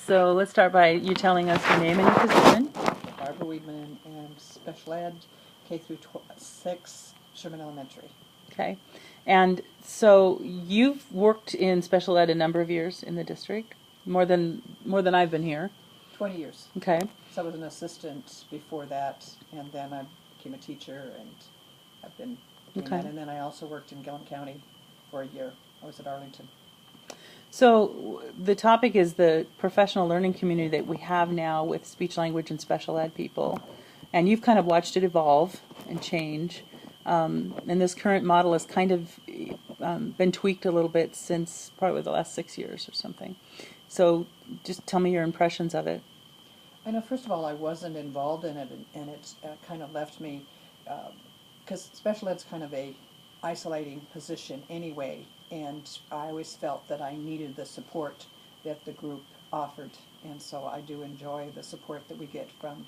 So let's start by you telling us your name and your position. Barbara Weedman, and special ed, K through 6, Sherman Elementary. Okay. And so you've worked in special ed a number of years in the district, more than I've been here. 20 years. Okay. So I was an assistant before that, and then I became a teacher, and I've been doing that. And then I also worked in Gillum County for a year. I was at Arlington. So the topic is the professional learning community that we have now with speech, language, and special ed people. And you've kind of watched it evolve and change. And this current model has kind of been tweaked a little bit since probably the last 6 years or something. So just tell me your impressions of it. I know, first of all, I wasn't involved in it, and it kind of left me, because special ed's kind of a isolating position anyway, and I always felt that I needed the support that the group offered, and so I do enjoy the support that we get from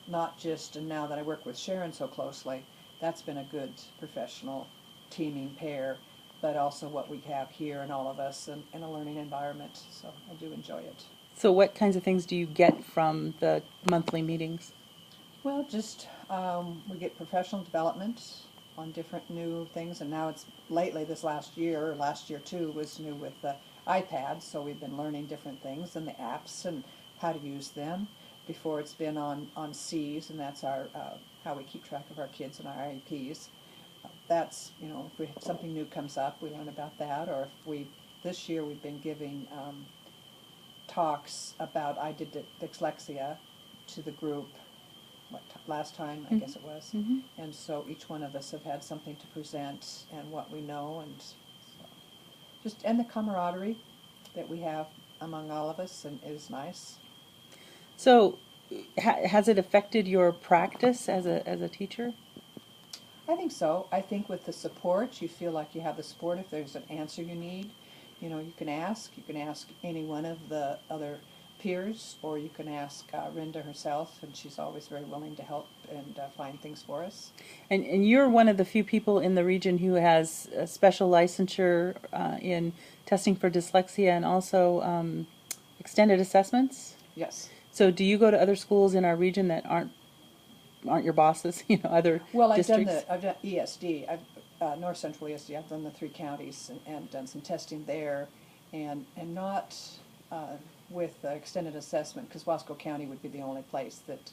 not just, and now that I work with Sharon so closely, that's been a good professional teaming pair, but also what we have here and all of us in a learning environment, so I do enjoy it. So what kinds of things do you get from the monthly meetings? Well, just we get professional development on different new things, and now it's lately this last year too, was new with the iPads, so we've been learning different things and the apps and how to use them. Before it's been on C's, and that's our how we keep track of our kids and our IEPs. That's, you know, if something new comes up, we learn about that, or if this year we've been giving talks about, I did dyslexia to the group last time, I guess it was, and so each one of us have had something to present and what we know, and so and the camaraderie that we have among all of us and is nice. So has it affected your practice as a teacher? I think so. I think with the support, you feel like you have the support. If there's an answer you need, you know, you can ask any one of the other peers, or you can ask Rinda herself, and she's always very willing to help and find things for us. And you're one of the few people in the region who has a special licensure in testing for dyslexia and also extended assessments? Yes. So do you go to other schools in our region that aren't your bosses, you know, other districts? I've done ESD, North Central ESD. I've done the 3 counties and done some testing there, and not with extended assessment, because Wasco County would be the only place that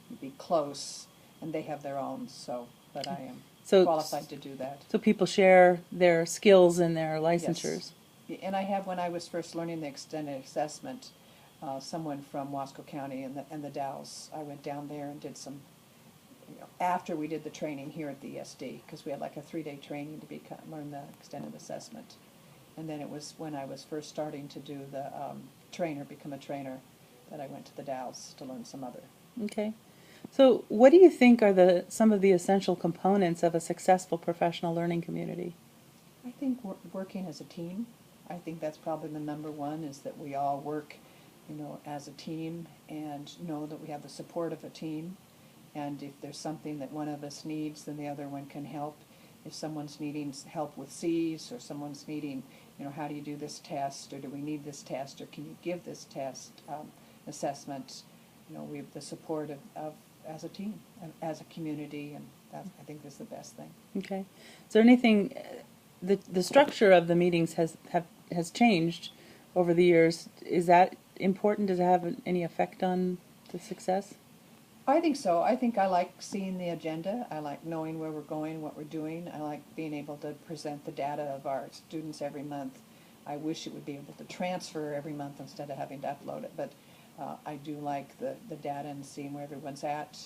would be close, and they have their own. So, but I am qualified to do that. So people share their skills and their licensures. Yes. And I have, when I was first learning the extended assessment, someone from Wasco County and the Dows, I went down there and did some, after we did the training here at the ESD, because we had like a 3-day training to learn the extended assessment. And then it was when I was first starting to do the become a trainer, that I went to the Dows to learn some other. Okay. So what do you think are some of the essential components of a successful professional learning community? I think working as a team. I think that's probably the number one, is that we all work, as a team, and know that we have the support of a team. And if there's something that one of us needs, then the other one can help. If someone's needing help with C's, or someone's needing, how do you do this test, or do we need this test, or can you give this test assessment, we have the support of as a team, as a community, and that, I think, is the best thing. Okay. Is there anything, the structure of the meetings has changed over the years. Is that important? Does it have any effect on the success? I think so. I think I like seeing the agenda. I like knowing where we're going, what we're doing. I like being able to present the data of our students every month. I wish it would be able to transfer every month instead of having to upload it, but I do like the data and seeing where everyone's at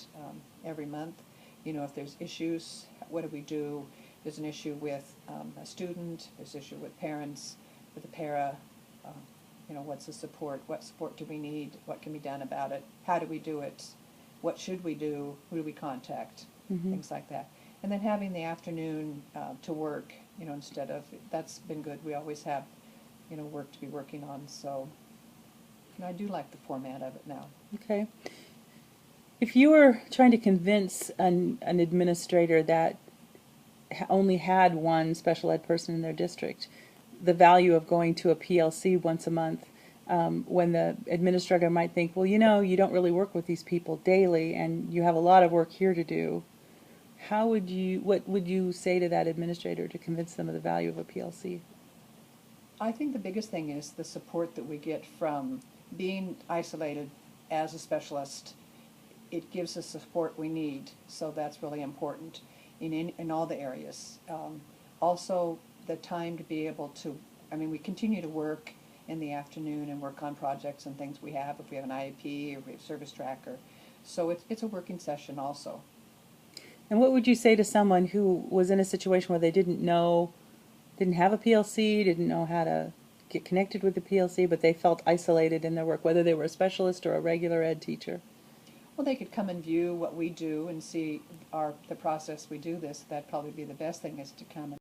every month. If there's issues, what do we do? There's an issue with a student, there's an issue with parents, with a para. What's the support? What support do we need? What can be done about it? How do we do it? What should we do? Who do we contact? Things like that. And then having the afternoon to work, instead of, that's been good. We always have, work to be working on. So, I do like the format of it now. Okay. If you were trying to convince an administrator that only had one special ed person in their district, the value of going to a PLC once a month, when the administrator might think, well, you know, you don't really work with these people daily and you have a lot of work here to do. What would you say to that administrator to convince them of the value of a PLC? I think the biggest thing is the support that we get from being isolated as a specialist. It gives us the support we need, so that's really important in all the areas. Also, the time to be able to, I mean, we continue to work in the afternoon and work on projects and things we have, if we have an IEP or we have service tracker. So it's a working session also. And what would you say to someone who was in a situation where they didn't have a PLC, didn't know how to get connected with the PLC, but they felt isolated in their work, whether they were a specialist or a regular ed teacher? Well, they could come and view what we do and see the process we do this. That'd probably be the best thing, is to come and